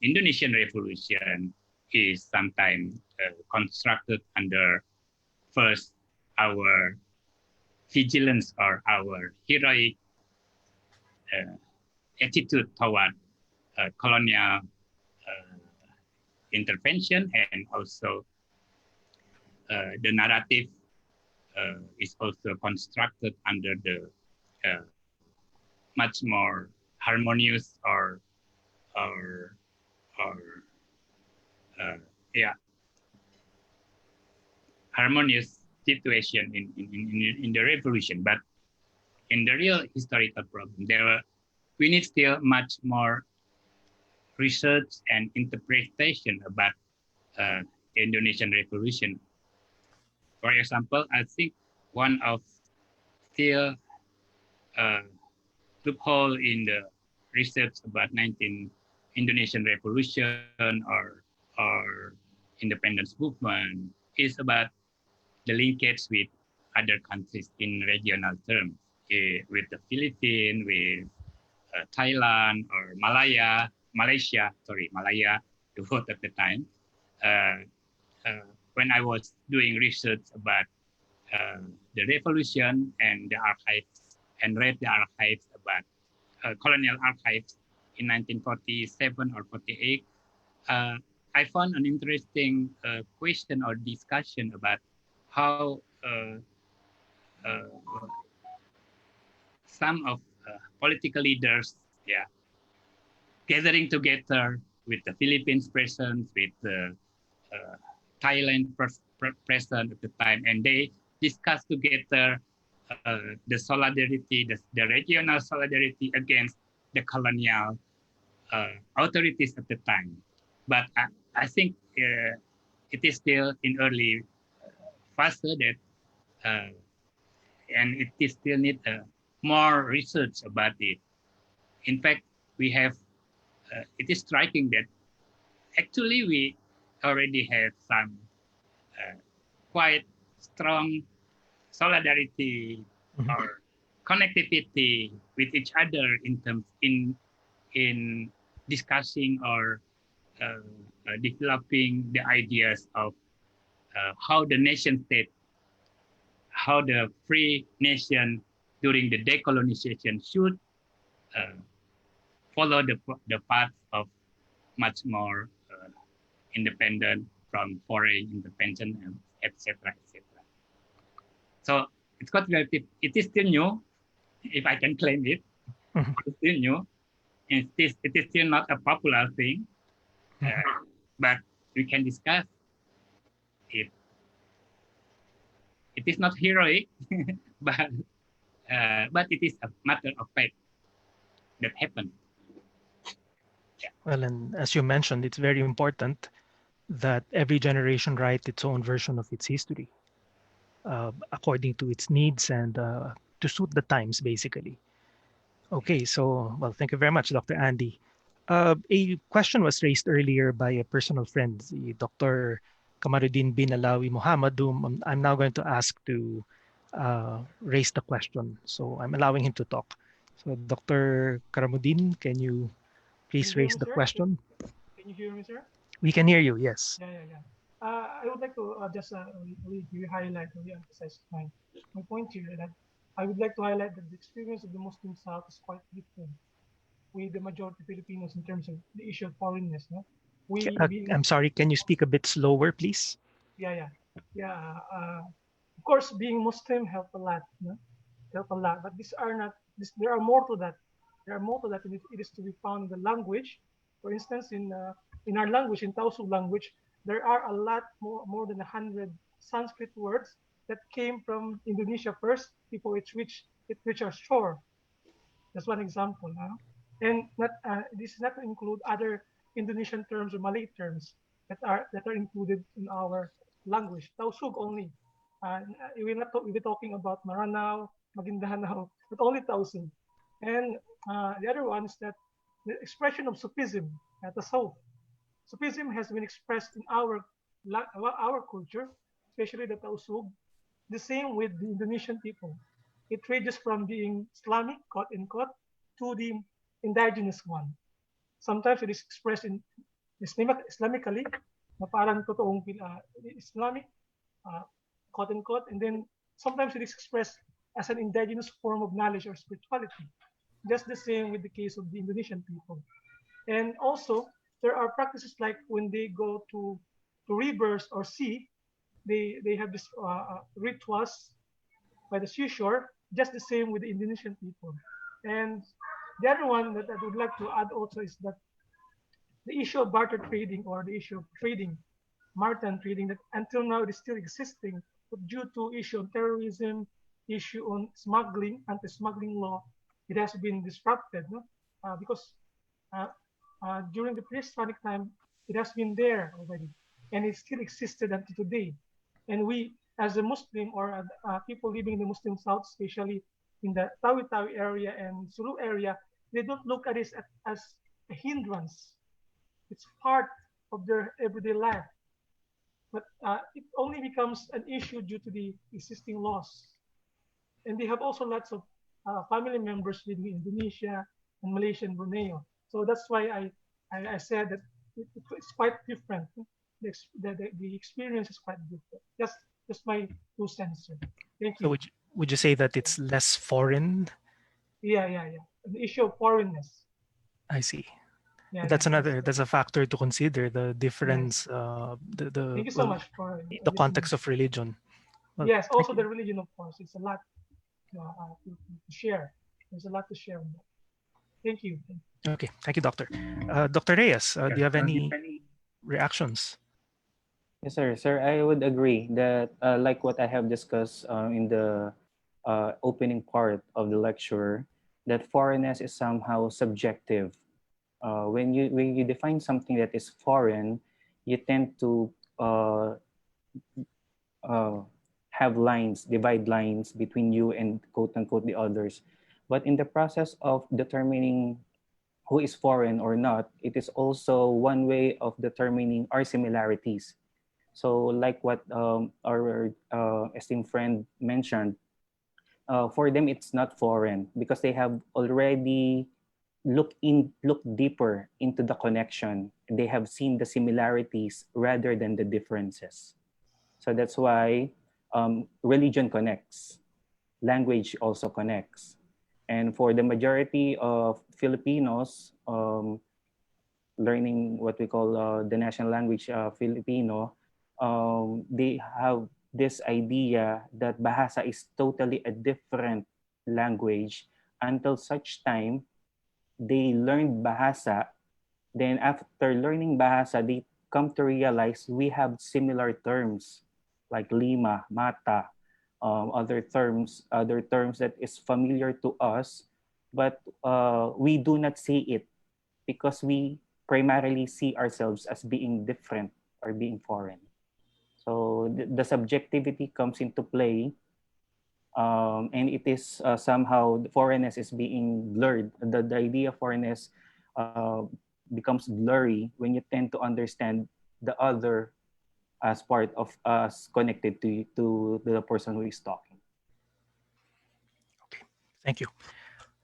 Indonesian Revolution is sometimes constructed under first our vigilance or our heroic attitude toward colonial intervention, and also the narrative is also constructed under the much more harmonious or uh, yeah harmonious situation in the revolution. But in the real historical problem, we need still much more research and interpretation about Indonesian Revolution. For example, I think one of still loophole in the research about Indonesian Revolution or independence movement is about the linkage with other countries in regional terms, with the Philippines, with Thailand or Malaysia, the word at the time. When I was doing research about the revolution and the archives, and read the archives about colonial archives in 1947 or 48, I found an interesting question or discussion about how some of political leaders, gathering together with the Philippines presence, with the Thailand present at the time, and they discuss together the solidarity, the regional solidarity against the colonial authorities at the time. But I think it is still in early phase that, and it is still need more research about it. In fact, we have, it is striking that actually we already have some quite strong solidarity or connectivity with each other in terms in discussing or developing the ideas of how the nation state, how the free nation during the decolonization should follow the path of much more independent from foreign intervention, etc., etc. So it's quite relative. It is still new, if I can claim it. It's still new. It is still not a popular thing, but we can discuss it. It is not heroic, but it is a matter of fact that happened. Yeah. Well, and as you mentioned, it's very important that every generation write its own version of its history according to its needs and to suit the times, basically. Okay, so, well, thank you very much, Dr. Andi. A question was raised earlier by a personal friend, Dr. Kamaruddin bin Alawi Muhammad, whom I'm now going to ask to raise the question. So I'm allowing him to talk. So Dr. Karamuddin, can you please raise the question? Can you hear me, sir? We can hear you, yes. Yeah. I would like to just highlight, emphasize my point here, that I would like to highlight that the experience of the Muslim South is quite different with the majority Filipinos in terms of the issue of foreignness. No? I'm sorry, can you speak a bit slower, please? Yeah. Of course, being Muslim help a lot, no? Help a lot. But there are more to that. There are more to that, and it is to be found in the language. For instance, in our language, in Tausug language, there are a lot more than 100 Sanskrit words that came from Indonesia first before it reached our shore. That's one example. And this is not to include other Indonesian terms or Malay terms that are included in our language. Tausug only. We'll be talking about Maranao, Maguindanao, but only Tausug. And the other one is that the expression of Sufism at the South. Sufism has been expressed in our culture, especially the Tausug, the same with the Indonesian people. It ranges from being Islamic, quote unquote, to the indigenous one. Sometimes it is expressed in Islamically, na parang totoong Islamic, uh, quote unquote, and then sometimes it is expressed as an indigenous form of knowledge or spirituality. Just the same with the case of the Indonesian people. And also, there are practices like when they go to rivers or sea, they have this rituals by the seashore, just the same with the Indonesian people. And the other one that I would like to add also is that the issue of barter trading or the issue of trading, maritime trading, that until now it is still existing, but due to issue on terrorism, issue on smuggling, anti-smuggling law, it has been disrupted, no? Because uh, during the prehistoric time, it has been there already, and it still existed until today. And we, as a Muslim or people living in the Muslim South, especially in the Tawi-Tawi area and Sulu area, they don't look at it as a hindrance. It's part of their everyday life. But it only becomes an issue due to the existing laws. And they have also lots of family members living in Indonesia and Malaysia and Brunei. So that's why I said that it's quite different. The experience is quite different. Just my 2 cents, sir. Thank So you. would you say that it's less foreign? Yeah. The issue of foreignness. I see. Yeah. That's a factor to consider, the Yes. difference, Thank you so much for the listening. context of religion. Well, Yes, thank also you. the religion, of course. It's a lot to share. There's a lot to share on that. Thank you. Okay, thank you, Doctor. Dr. Reyes, do you have any reactions? Yes, sir. Sir, I would agree that, like what I have discussed in the opening part of the lecture, that foreignness is somehow subjective. When you define something that is foreign, you tend to uh, have lines, divide lines between you and quote unquote the others. But in the process of determining who is foreign or not, it is also one way of determining our similarities. So, like what our esteemed friend mentioned, for them it's not foreign because they have already looked deeper into the connection. They have seen the similarities rather than the differences. So that's why religion connects, language also connects, and for the majority of Filipinos, learning what we call the national language Filipino, they have this idea that Bahasa is totally a different language until such time they learned Bahasa. Then after learning Bahasa, they come to realize we have similar terms like lima, mata, other terms that is familiar to us, but we do not see it because we primarily see ourselves as being different or being foreign. So the subjectivity comes into play, and it is somehow the foreignness is being blurred. The idea of foreignness becomes blurry when you tend to understand the other as part of us connected to the person who is talking. Okay, thank you.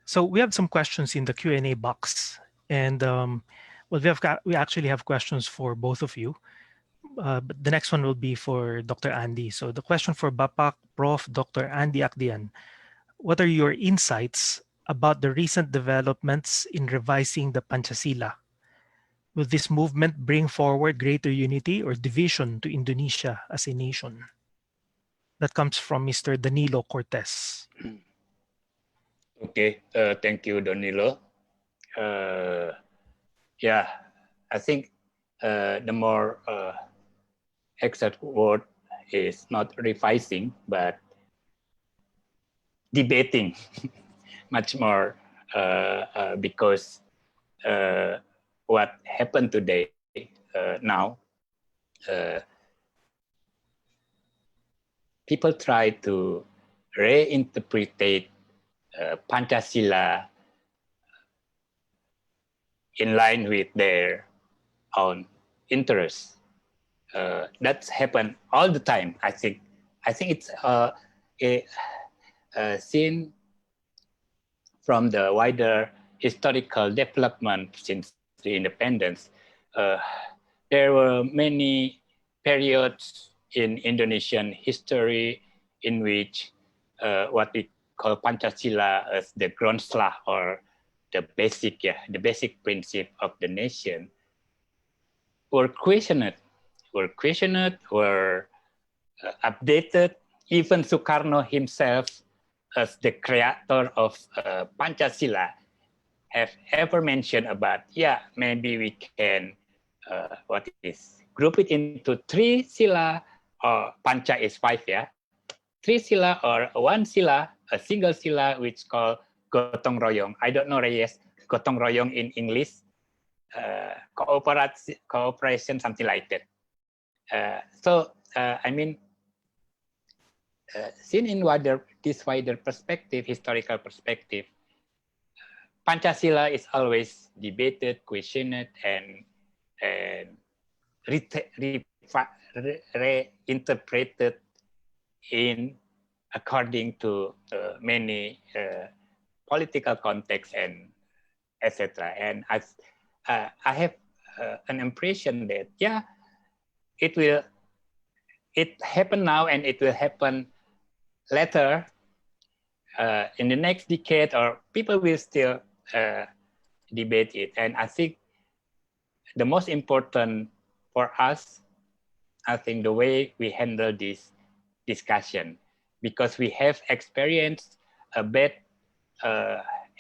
So we have some questions in the Q&A box, and well, we actually have questions for both of you. But the next one will be for Dr. Andi. So the question for Bapak Prof. Dr. Andi Achdian: what are your insights about the recent developments in revising the Pancasila? Will this movement bring forward greater unity or division to Indonesia as a nation? That comes from Mr. Danilo Cortez. Okay, thank you, Danilo. Yeah, I think the more exact word is not revising, but debating much more because what happened today now, uh, people try to reinterpret Pancasila in line with their own interests. That's happened all the time. I think it's seen from the wider historical development since the independence. There were many periods in Indonesian history in which what we call Pancasila as the Grundslag, or the basic principle of the nation, were questioned, were updated. Even Sukarno himself, as the creator of Pancasila, have ever mentioned about, maybe we can group it into three sila, or Panca is five, three sila or one sila, a single sila, which called gotong royong. I don't know, Reyes, gotong royong in English, cooperation, something like that. Seen in this wider perspective, historical perspective, Pancasila is always debated, questioned, and reinterpreted in according to many political contexts and etc. And I have an impression that it happened now, and it will happen later in the next decade, or people will still debate it. And I think the most important for us, I think the way we handle this discussion, because we have experienced a bad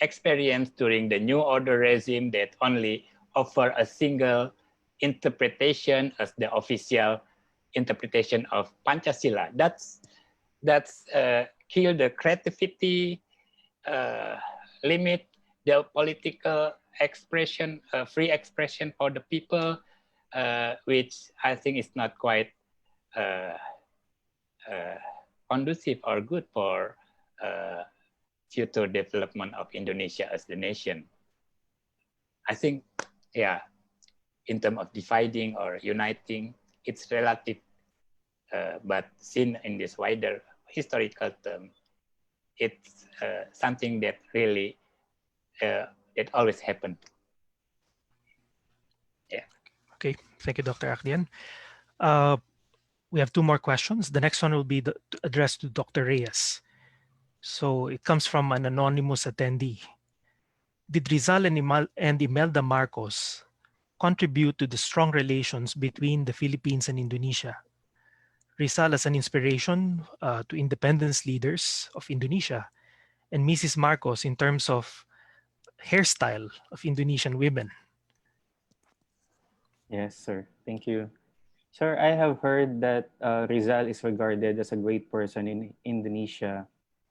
experience during the New Order regime that only offer a single interpretation as the official interpretation of Pancasila. That's kill the creativity, limit the political expression, free expression for the people, which I think is not quite conducive or good for future development of Indonesia as the nation. I think, in terms of dividing or uniting, it's relative, but seen in this wider historical term, it's something that really it always happened. Okay, thank you, Dr. Achdian. We have two more questions. The next one will be addressed to Dr. Reyes. So it comes from an anonymous attendee. Did Rizal and Imelda Marcos contribute to the strong relations between the Philippines and Indonesia? Rizal as an inspiration to independence leaders of Indonesia, and Mrs. Marcos in terms of hairstyle of Indonesian women. Yes, sir. Thank you. Sir, I have heard that Rizal is regarded as a great person in Indonesia,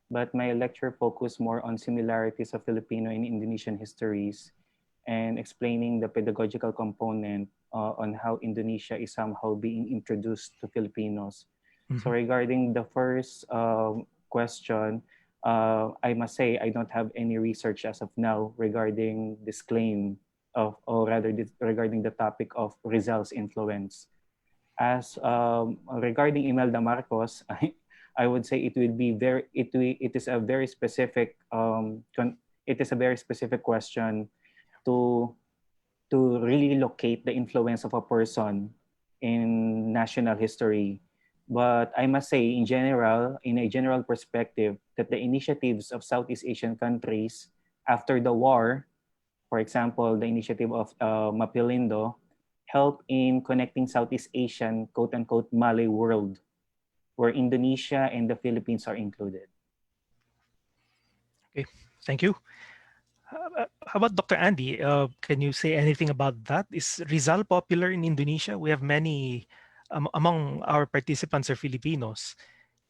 but my lecture focused more on similarities of Filipino and Indonesian histories and explaining the pedagogical component on how Indonesia is somehow being introduced to Filipinos. Mm-hmm. So regarding the first question, I must say I don't have any research as of now regarding this claim regarding the topic of Rizal's influence. As regarding Imelda Marcos, I would say it is a very specific question to really locate the influence of a person in national history. But I must say, in a general perspective, that the initiatives of Southeast Asian countries after the war, for example, the initiative of Mapilindo, help in connecting Southeast Asian, quote-unquote, Malay world, where Indonesia and the Philippines are included. Okay, thank you. How about Dr. Andi? Can you say anything about that? Is Rizal popular in Indonesia? We have many among our participants are Filipinos,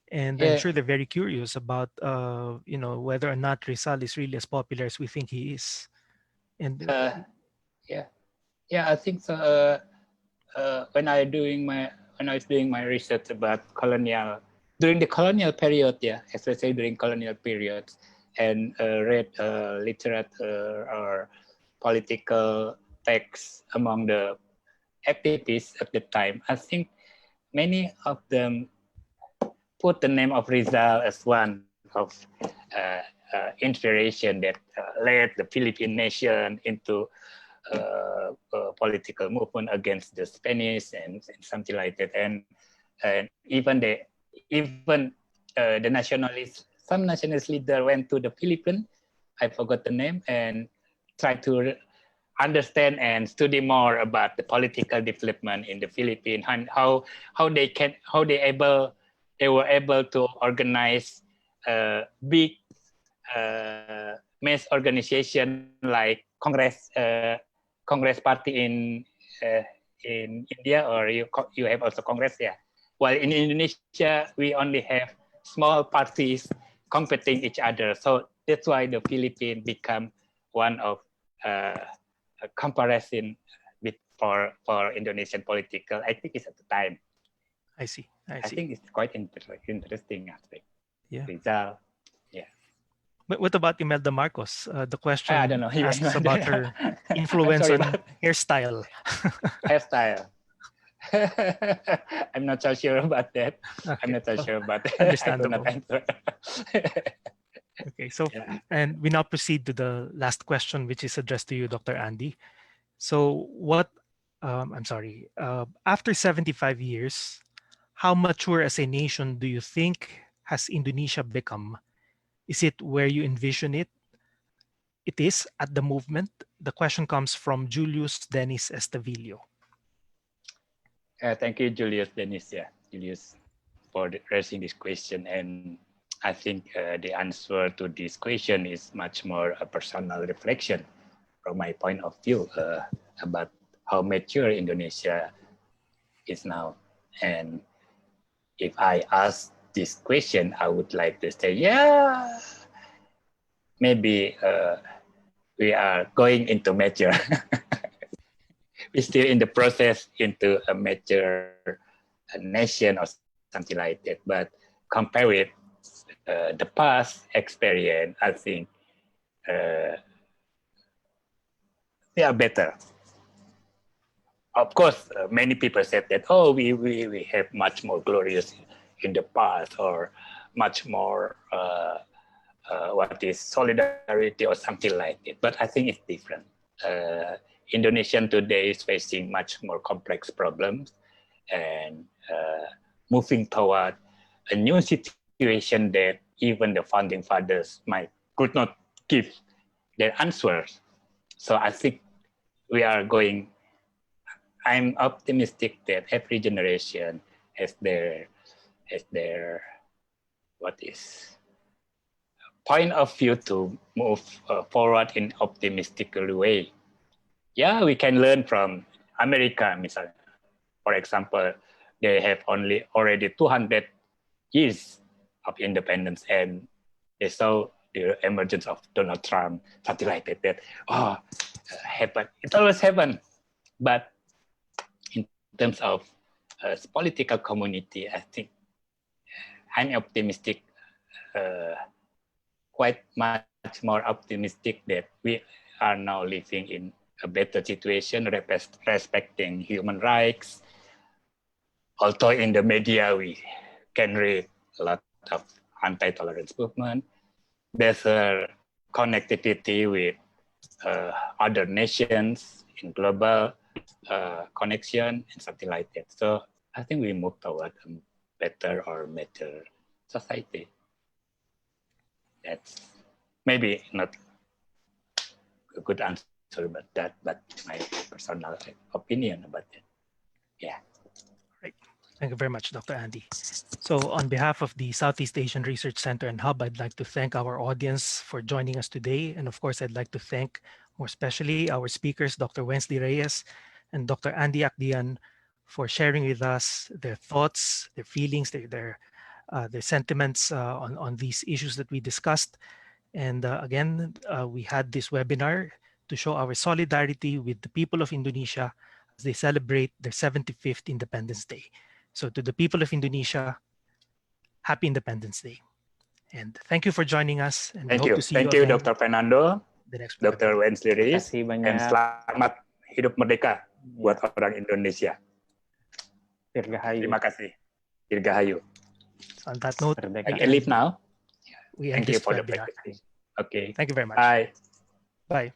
and I'm sure they're very curious about whether or not Rizal is really as popular as we think he is. And I think so. When I was doing my research about during the colonial period, especially during colonial periods, and read literature or political texts among the activists at the time, I think many of them put the name of Rizal as one of inspiration that led the Philippine nation into political movement against the Spanish and something like that. And even the nationalists, some nationalist leader went to the Philippines, I forgot the name, and tried to understand and study more about the political development in the Philippines and how they were able to organize big mass organization like Congress Party in India, or you have also Congress, yeah. While in Indonesia we only have small parties competing each other, so that's why the Philippines become one of a comparison with for Indonesian political. I think it's at the time. I see. I think it's quite interesting aspect. Yeah. Rizal. But what about Imelda Marcos? The question I don't know. asks about her influence on hairstyle. Hairstyle. I'm not so sure about that. Okay. I'm not so sure about that. Understandable. I could not answer. Okay, so and we now proceed to the last question, which is addressed to you, Dr. Andi. So after 75 years, how mature as a nation do you think has Indonesia become? Is it where you envision it? It is at the movement. The question comes from Julius Dennis Estavillo. Thank you, Julius Dennis. Julius, for raising this question. And I think the answer to this question is much more a personal reflection from my point of view about how mature Indonesia is now. And if I ask this question, I would like to say, maybe we are going into mature. We're still in the process into a mature nation or something like that. But compare with the past experience, I think they are better. Of course, many people said that, we have much more glorious in the past, or much more solidarity or something like it. But I think it's different. Indonesian today is facing much more complex problems and moving toward a new situation that even the founding fathers could not give their answers. So I think I'm optimistic that every generation has their point of view to move forward in optimistic way. Yeah, we can learn from America. For example, they have already 200 years of independence, and they saw the emergence of Donald Trump, something like that. Happen. It always happens. But in terms of political community, I think I'm optimistic, quite much more optimistic that we are now living in a better situation, respecting human rights. Although in the media we can read a lot of anti-tolerance movement, there's a connectivity with other nations in global connection and something like that. So I think we move toward a better or better society. That's maybe not a good answer about that, but my personal opinion about it. Yeah. Right. Thank you very much, Dr. Andi. So on behalf of the Southeast Asian Research Center and Hub, I'd like to thank our audience for joining us today. And of course, I'd like to thank more especially our speakers, Dr. Wensley Reyes and Dr. Andi Achdian, for sharing with us their thoughts, their feelings, their sentiments on these issues that we discussed. And again, we had this webinar to show our solidarity with the people of Indonesia as they celebrate their 75th Independence Day. So to the people of Indonesia, Happy Independence Day. And thank you for joining us. And Thank you. Thank you, Dr. Fernando, Dr. Wensley Reyes, and selamat hidup merdeka buat orang Indonesia. Dirgahayu. Terima kasih. Dirgahayu. So on that note, Merdeka. I can leave now. we end Thank you this for the webinar. presentation. Okay. Thank you very much. Bye. Bye.